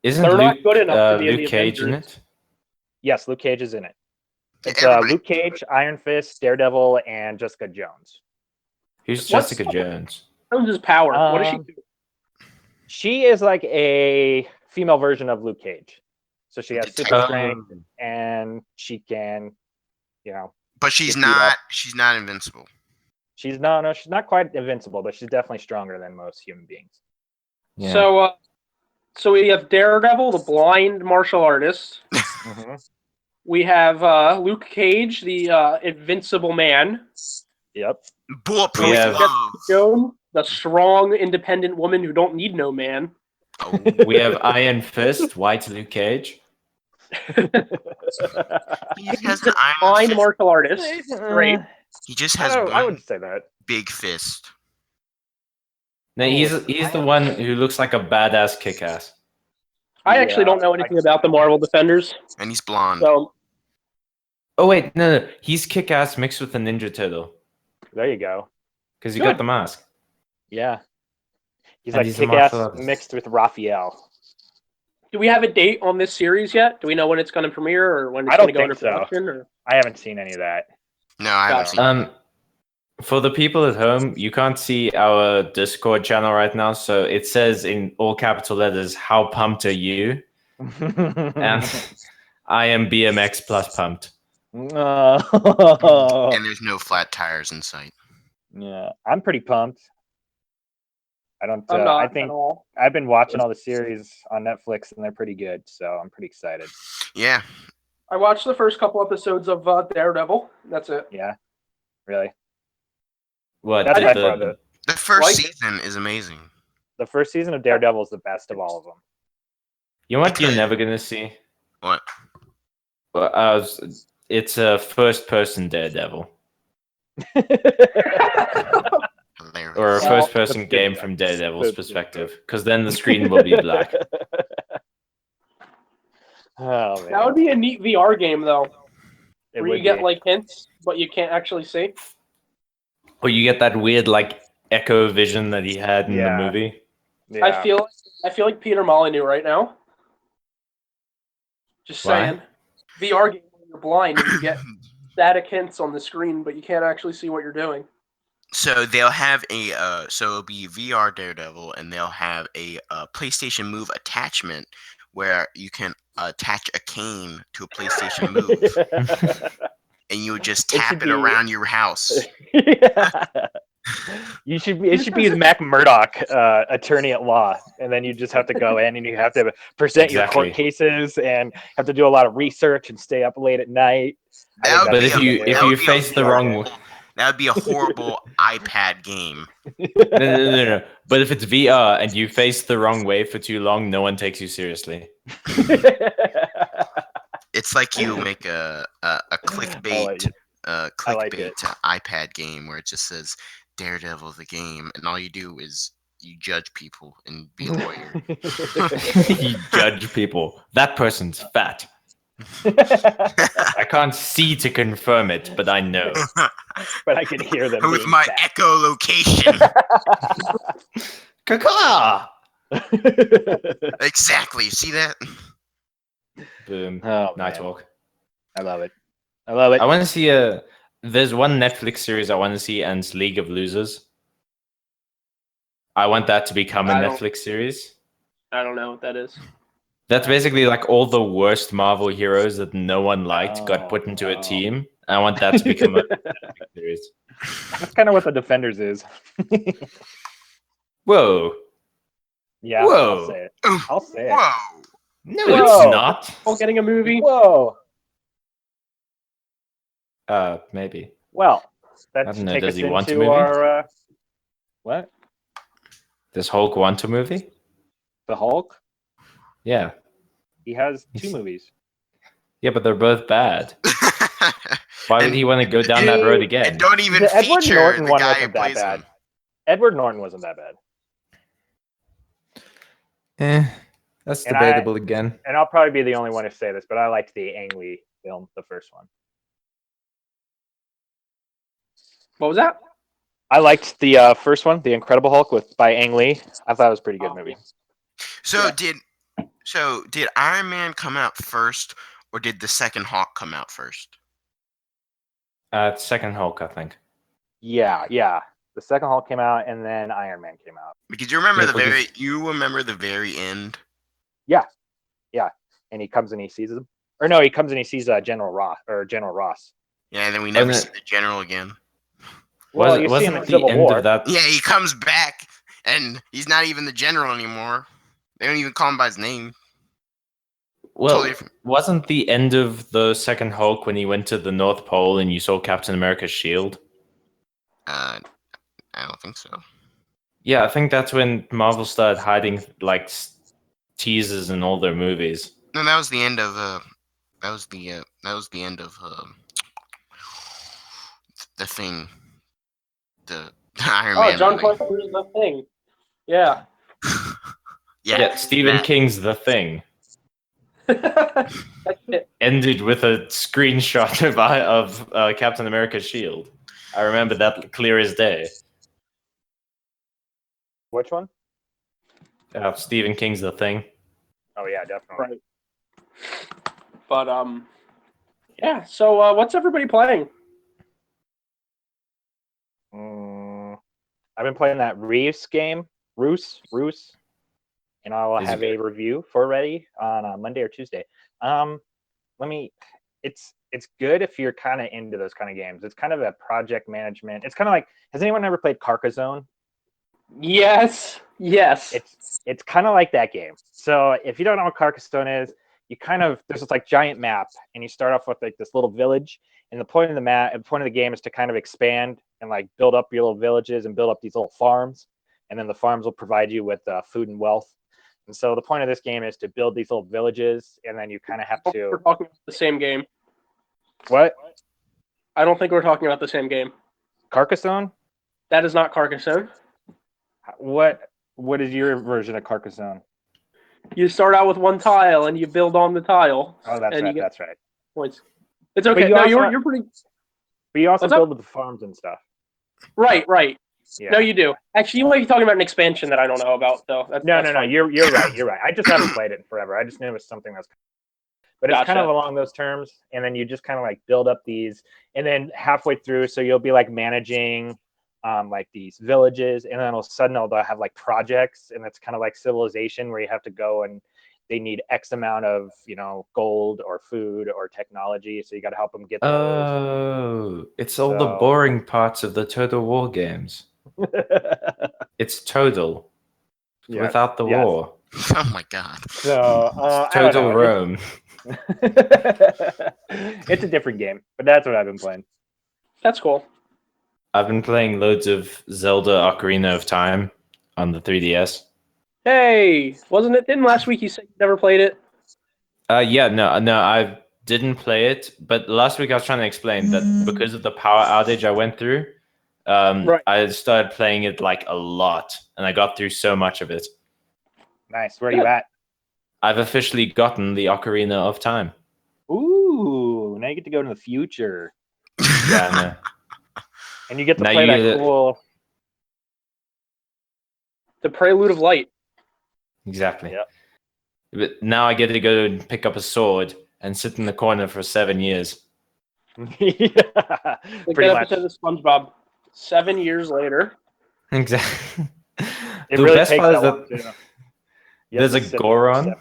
Isn't They're not Luke, good enough to be in Luke the Cage in Avengers. it? Yes, Luke Cage is in it. It's Everybody- Luke Cage, Iron Fist, Daredevil, and Jessica Jones. Who's What's- Jessica Jones? Jones's power. What does she do? She is like a female version of Luke Cage. So she has super Detective. strength, and she can, But she's Just beat not. up. She's not invincible. she's not quite invincible, but she's definitely stronger than most human beings. Yeah. So we have Daredevil, the blind martial artist. We have Luke Cage, the invincible man. Yep. Bulletproof We have- love. Joan, the strong, independent woman who don't need no man. Oh, We have Iron Fist, White Luke Cage. he just has an iron Blind fist. martial artist. Great. He just has I one would say that. big fist. No, he's the one who looks like a badass kick-ass. I actually don't know anything about the Marvel Defenders. And he's blonde. So Oh wait, no, he's kick-ass mixed with a Ninja Turtle There you go. because he Good. got the mask. Yeah. He's And like he's a martial kick-ass artist. mixed with Raphael. do we have a date on this series yet? Do we know when it's going to premiere or when it's I going to don't go into think so. production? Or? I haven't seen any of that. No, I haven't Gotcha. seen. For the people at home, you can't see our Discord channel right now, so it says in all capital letters, "How pumped are you?" And I am BMX plus pumped. Oh. And there's no flat tires in sight. Yeah, I'm pretty pumped. I don't. I'm not I at think all. I've been watching all the series on Netflix, and they're pretty good. So I'm pretty excited. Yeah. I watched the first couple episodes of Daredevil. That's it. Yeah, really. What? That's I by didn't- far the The first Like- season is amazing. first season of Daredevil is the best of all of them. You know what you're never gonna see? What? Well, it's a first-person Daredevil Hilarious. or a Well, first-person that's good game stuff. from Daredevil's That's good perspective, because then the screen will be black. Oh man, That would be a neat VR game, though, it where would you get be. like hints, but you can't actually see. Or you get that weird like echo vision that he had in the Yeah. movie. Yeah. I feel like Peter Molyneux right now. Just Why? saying. VR game where you're blind and you get static hints on the screen, but you can't actually see what you're doing. So they'll have a so it'll be VR Daredevil, and they'll have a PlayStation Move attachment where you can attach a cane to a PlayStation Move, and you would just It tap should it be- around your house. You should be. It should be the Mac Murdoch attorney at law, and then you just have to go in and you have to present your Exactly. court cases and have to do a lot of research and stay up late at night. I That think would But be that's if a- you the way if that you would be a face the wrong That would be a horrible iPad game. no. But if it's VR and you face the wrong way for too long, no one takes you seriously. It's like you make a clickbait I like it. iPad game where it just says Daredevil the game, and all you do is you judge people and be a lawyer. You judge people. That person's fat. I can't see to confirm it, but I know. But I can hear them With being my fat. echolocation. Caca! Exactly. See that? Boom. Oh, Night man. Walk. I love it. I love it. I want to see There's one Netflix series I want to see, and it's League of Losers. I want that to become a I don't- Netflix series. I don't know what that is. That's basically like all the worst Marvel heroes that no one liked Oh, got put into no. a team. I want that to become a Netflix series. That's kind of what the Defenders is. Whoa. Yeah, I'll Whoa. say it. I'll say it. Whoa. No, Whoa. it's not. Oh, getting a movie. Whoa. Maybe. Well, I let's don't know, take does us he want a into movie? our what? This Hulk want a movie? The Hulk? Yeah. He has two He's- movies. Yeah, but they're both bad. Why would And- he want to go down that road again? And don't even The Edward feature Norton the one guy who wasn't that plays bad. him. Edward Norton wasn't that bad. That's And debatable again. And I'll probably be the only one to say this, but I liked the Ang Lee film, the first one. What was that? I liked the first one, The Incredible Hulk by Ang Lee. I thought it was a pretty good Oh, movie. So Yeah. did Iron Man come out first, or did the second Hawk come out first? Second Hulk, I think. Yeah. The second Hulk came out, and then Iron Man came out. Because you remember Yeah, you remember the very end. And he comes and he sees him. Or no, he comes and he sees General Ross. Yeah, and then we never see Wasn't the general again. Well, you see wasn't him in the Civil end War. of that? Yeah, he comes back, and he's not even the general anymore. They don't even call him by his name. Well, Totally different. wasn't the end of the second Hulk when he went to the North Pole and you saw Captain America's shield? I don't think so. Yeah, I think that's when Marvel started hiding like teasers in all their movies. No, that was the end of that was the end of the thing. The Iron Oh, Man. John movie. Carpenter's The Thing. Yeah. Yeah, Stephen that. King's The Thing That's it. ended with a screenshot of Captain America's shield. I remember that clear as day. Which one? Stephen King's The Thing. Oh, yeah, definitely. Right. But yeah. So what's everybody playing? I've been playing that Reeves game, Roos, and I'll Is it have a review for ready on Monday or Tuesday. Let me. it's good if you're kind of into those kind of games. It's kind of a project management. It's kind of like, has anyone ever played Carcassonne? Yes. It's kind of like that game. So if you don't know what Carcassonne is, you there's this like giant map, and you start off with like this little village. And the point of the game is to kind of expand and like build up your little villages and build up these little farms, and then the farms will provide you with food and wealth. And so the point of this game is to build these little villages, and then you kind of have to. We're talking about the same game. What? I don't think we're talking about the same game. Carcassonne? That is not Carcassonne. What is your version of Carcassonne? You start out with one tile and you build on the tile. Oh, that's and right. You get That's right. points. It's okay. you No, also- you're pretty But you also What's up? build the farms and stuff. right. Yeah. No, you do. Actually, you might be talking about an expansion that I don't know about, though. No. fine. You're right. You're right. I just haven't played it in forever. I just knew it was something that's. But it's kind of Gotcha. along those terms, and then you just kind of like build up these, and then halfway through, so you'll be like managing, like these villages, and then all of a sudden they'll have like projects, and it's kind of like Civilization where you have to go and they need X amount of gold or food or technology, so you got to help them get those. Oh, it's all the So- boring parts of the Total War games. It's Total Yes, without the yes. war. Oh my god. So I don't Total know. Rome. It's a different game, but that's what I've been playing. That's cool. I've been playing loads of Zelda Ocarina of Time on the 3DS. Hey, didn't last week you say you never played it? Yeah, no, I didn't play it, but last week I was trying to explain that because of the power outage I went through, Right. I started playing it like a lot, and I got through so much of it. Nice. Where are you at? I've officially gotten the Ocarina of Time. Ooh, now you get to go to the future, Yeah, I know. and you get to Now play you that get to- cool. The Prelude of Light. Exactly. Yep. But now I get to go and pick up a sword and sit in the corner for 7 years. Yeah, Like pretty that much. episode of SpongeBob. 7 years later. Exactly. It The really best takes part is that long, that too. You have there's to a sit there for Goron. 7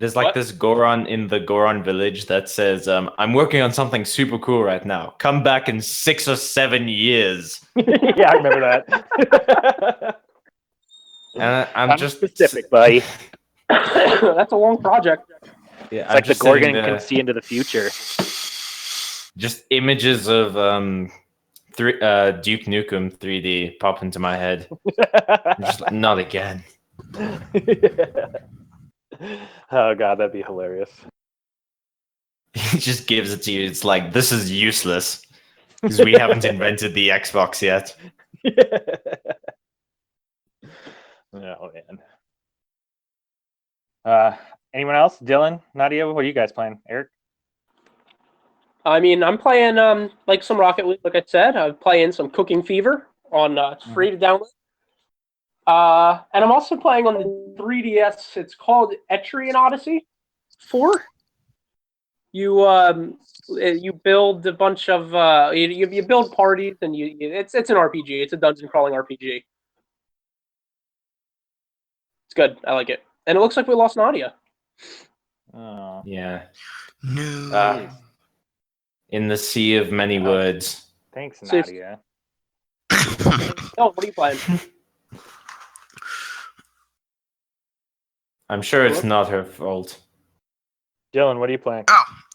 There's like What? this Goron in the Goron village that says, I'm working on something super cool right now. Come back in 6 or 7 years. Yeah, I remember that. And I'm I'm just specific, buddy. That's a long project. Yeah, It's like the Gorgon can see into the future. Just images of Duke Nukem 3D pop into my head. I'm just like, not again. Oh god, that'd be hilarious. He just gives it to you. It's like, this is useless because we haven't invented the Xbox yet. Oh man. Anyone else? Dylan, Nadia, what are you guys playing? Eric? I mean, I'm playing like some Rocket League, like I said. I'm playing some Cooking Fever on it's free to download. And I'm also playing on the 3DS. It's called Etrian Odyssey 4. You build a bunch of you build parties, and it's an RPG. It's a dungeon crawling RPG. It's good. I like it. And it looks like we lost Nadia. Oh. Yeah. No. In the sea of many words. Thanks, So- Nadia. Oh, what are you playing? I'm sure it's not her fault. Dylan, what are you playing?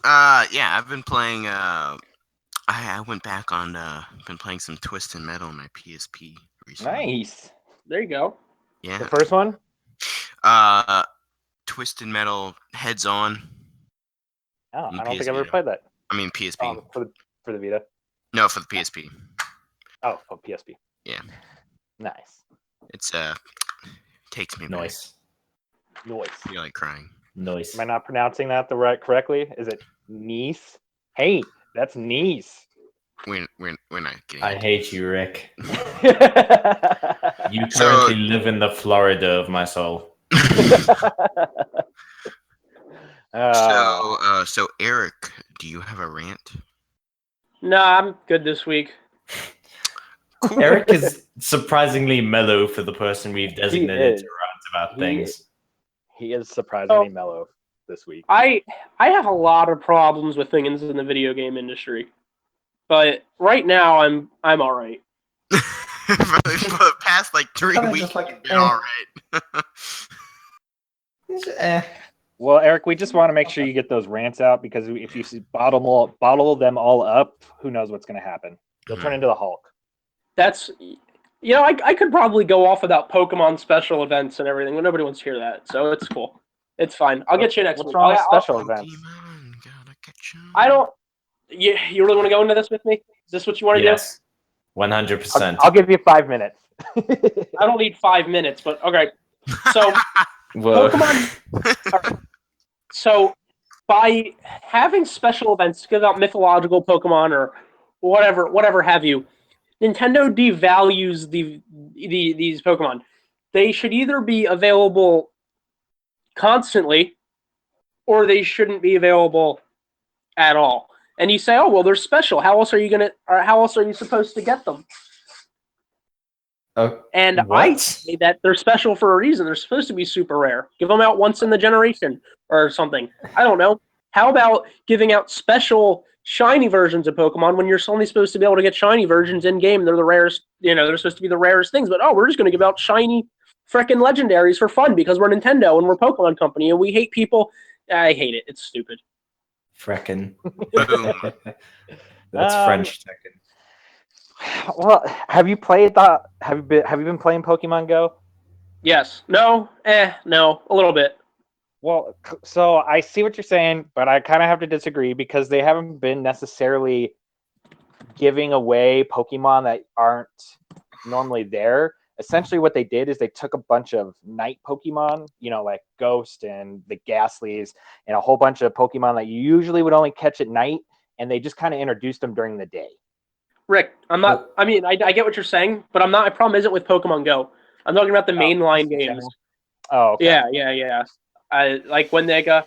Yeah, I've been playing. I went back on. Been playing some Twisted Metal on my PSP recently. Nice. There you go. The Yeah. first one? Twisted Metal Heads On. Oh, Mm, I don't think PS I've ever Vita. played that. I mean PSP. For the Vita. No, for the PSP. Oh, PSP. Yeah. Nice. It's takes me back. Noise. Noise. I feel like crying. Noise. Am I not pronouncing that correctly? Is it niece? Hey, that's niece. We're not getting. I into hate this. you, Rick. You So- currently live in the Florida of my soul. So Eric, do you have a rant? No, I'm good this week. Cool. Eric is surprisingly mellow for the person we've designated is. to rant about He things. He is surprisingly Oh. mellow. this week. I have a lot of problems with things in the video game industry, but right now I'm all right. For the past like 3 Kinda weeks, just like, you've been all right. Well, Eric, we just want to make sure you get those rants out because if you bottle them all up, who knows what's going to happen? You'll turn into the Hulk. That's I could probably go off about Pokemon special events and everything, but nobody wants to hear that, so it's cool. It's fine. I'll get you next What's week. wrong with I'll- special events? Pokemon, gotta catch 'em. I don't. You really want to go into this with me? Is this what you want to Yes, 100%. I'll give you 5 minutes. do? I don't need 5 minutes, but okay. So Whoa. Pokemon. So by having special events to give out mythological Pokemon or whatever have you, Nintendo devalues these Pokemon. They should either be available constantly, or they shouldn't be available at all. And you say, "Oh, well, they're special. How else are you supposed to get them?" And I What? say that they're special for a reason. They're supposed to be super rare. Give them out once in the generation or something. I don't know. How about giving out special shiny versions of Pokemon when you're only supposed to be able to get shiny versions in game? They're the rarest. They're supposed to be the rarest things. But we're just going to give out shiny frickin' legendaries for fun because we're Nintendo and we're Pokemon Company and we hate people. I hate it. It's stupid. Frickin'. Boom. That's French Tekken. Well, have you played have you been playing Pokemon Go? Yes. No. No. A little bit. Well, so I see what you're saying, but I kind of have to disagree because they haven't been necessarily giving away Pokemon that aren't normally there. Essentially, what they did is they took a bunch of night Pokemon, like Ghost and the Ghastlies, and a whole bunch of Pokemon that you usually would only catch at night, and they just kind of introduced them during the day. Rick, I'm not. I mean, I get what you're saying, but I'm not. My problem isn't with Pokemon Go. I'm talking about the mainline games. Oh, okay. Yeah. I like when they got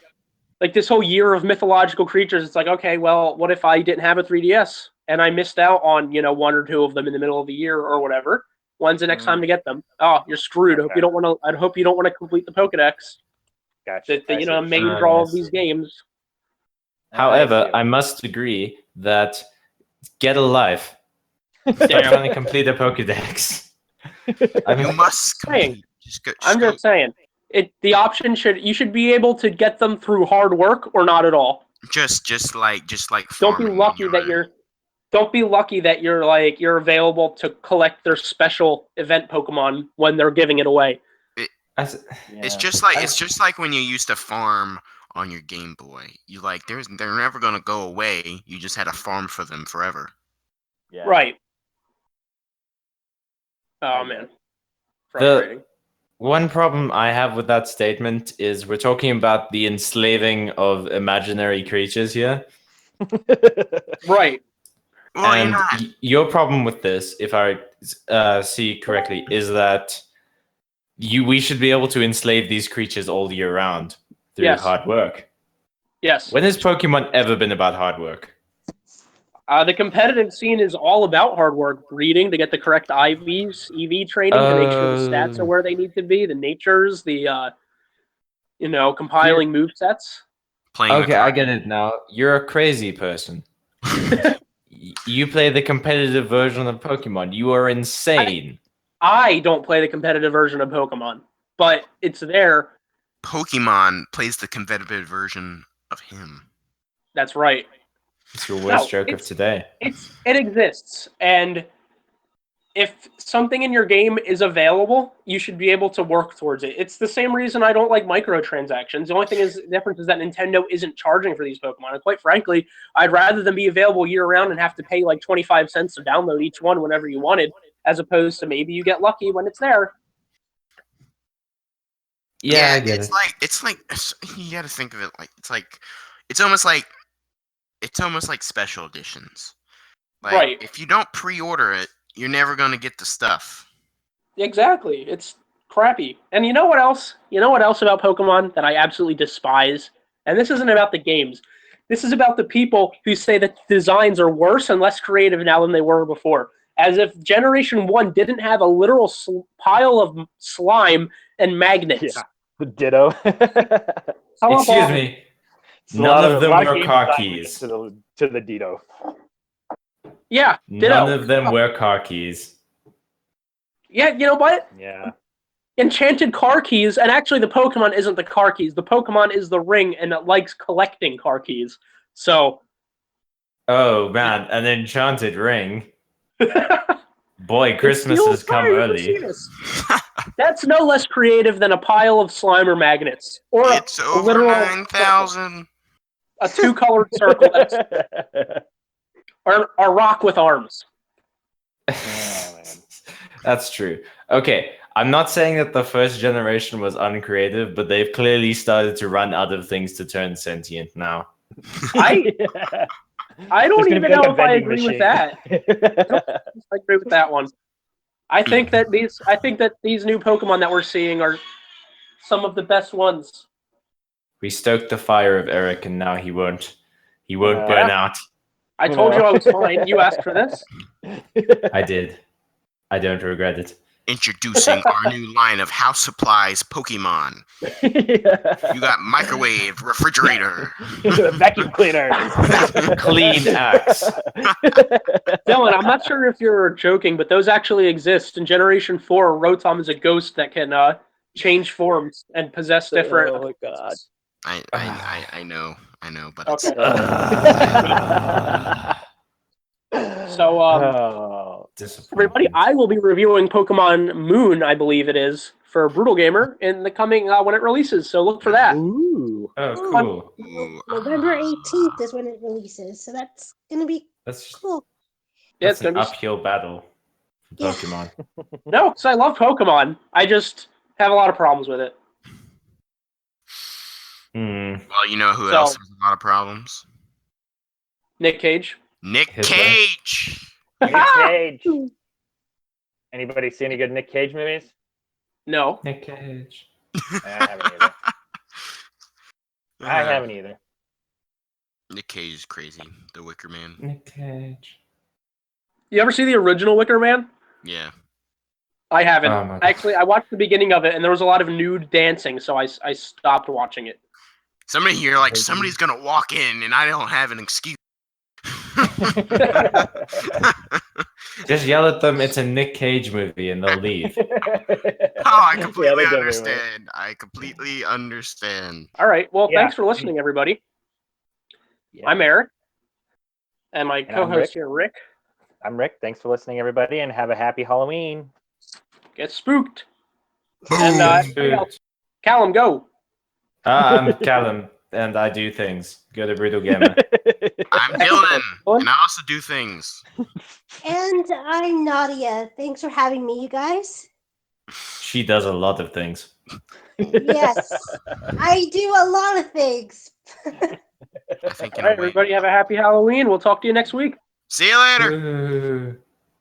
like this whole year of mythological creatures. It's like, okay, well, what if I didn't have a 3DS and I missed out on one or two of them in the middle of the year or whatever? When's the next time to get them? Oh, you're screwed. Okay. I hope you don't want to complete the Pokedex. Gotcha. The main draw of these games. However, I must agree that get a life. Start trying to complete a Pokedex. You must complete. I'm just saying. The option you should be able to get them through hard work or not at all. Just like Don't be lucky that you're available to collect their special event Pokemon when they're giving it away. It's just like when you used to farm on your Game Boy. They're never gonna go away. You just had to farm for them forever. Yeah. Right. Oh man. Frustrating. One problem I have with that statement is we're talking about the enslaving of imaginary creatures here. Right. Well, And your problem with this, if I see correctly, is that we should be able to enslave these creatures all year round through hard work. Yes. When has Pokemon ever been about hard work? The competitive scene is all about hard work, breeding to get the correct IVs, EV training to make sure the stats are where they need to be, the natures, the compiling move sets. Okay, I get it now. You're a crazy person. You play the competitive version of Pokemon. You are insane. I don't play the competitive version of Pokemon, but it's there. Pokemon plays the competitive version of him. That's right. It's your worst joke of today. It exists, and if something in your game is available, you should be able to work towards it. It's the same reason I don't like microtransactions. The only difference is that Nintendo isn't charging for these Pokemon. And quite frankly, I'd rather them be available year-round and have to pay like 25 cents to download each one whenever you wanted, as opposed to maybe you get lucky when it's there. Yeah, I get it's like you got to think of it it's almost like special editions. Right. If you don't pre-order it, you're never going to get the stuff. Exactly. It's crappy. And you know what else? You know what else about Pokemon that I absolutely despise? And this isn't about the games. This is about the people who say that designs are worse and less creative now than they were before. As if Generation 1 didn't have a literal pile of slime and magnets. Yeah. Ditto. How about Excuse me. It's a None lot of them a lot were game car design went keys. into the Dito. Yeah, ditto. None of them were car keys. Yeah, you know what? Yeah. Enchanted car keys, and actually the Pokemon isn't the car keys. The Pokemon is the ring, and it likes collecting car keys. So, Oh man, an enchanted ring. Boy, It Christmas steals has come fire, you can early. see this. That's no less creative than a pile of Slimer magnets, or It's a over literal 9,000. a two-colored circle, or a rock with arms. Oh, man. That's true. Okay, I'm not saying that the first generation was uncreative, but they've clearly started to run out of things to turn sentient now. I don't There's gonna even be like know a if I vending agree with machine. that. I agree with that one. I think that these new Pokemon that we're seeing are some of the best ones. We stoked the fire of Erich, and now he won't burn out. I told you I was fine. You asked for this. I did. I don't regret it. Introducing our new line of house supplies Pokemon. You got microwave, refrigerator. Vacuum cleaner. Clean axe. Dylan, I'm not sure if you're joking, but those actually exist. In Generation 4, Rotom is a ghost that can change forms and possess different. Oh my god. I know, but Okay. So, So, everybody, I will be reviewing Pokemon Moon, I believe it is, for Brutal Gamer in the coming when it releases. So look for that. ooh. Oh, cool. November 18th is when it releases, so that's gonna be That's cool. Yeah, that's it's an gonna be uphill battle for Yeah. Pokemon. no, because I love Pokemon. I just have a lot of problems with it. well, you know who So- else has a lot of problems? Nick Cage. Nick Hitler. Cage. Nick Cage. Anybody see any good Nick Cage movies? No. Nick Cage. I haven't either. I haven't either. Nick Cage is crazy. The Wicker Man. Nick Cage. You ever see the original Wicker Man? Yeah. I haven't. Oh my God. Actually, I watched the beginning of it, and there was a lot of nude dancing, so I stopped watching it. Somebody here, like, somebody's gonna walk in, and I don't have an excuse. Just yell at them. It's a Nick Cage movie, and they'll leave. Oh, I completely they'll go understand. I completely understand. All right. Well, Yeah. thanks for listening, everybody. Yeah. I'm Eric, and my I'm co-host Rick. here, Rick. I'm Rick. Thanks for listening, everybody, and have a happy Halloween. Get spooked. Boom. And everybody else, Callum, go. I'm Callum, and I do things. Go to Brutal Gamer. I'm Dylan, and I also do things. And I'm Nadia. Thanks for having me, you guys. She does a lot of things. Yes, I do a lot of things. I think in All right, a way. everybody, have a happy Halloween. We'll talk to you next week. See you later. Ooh.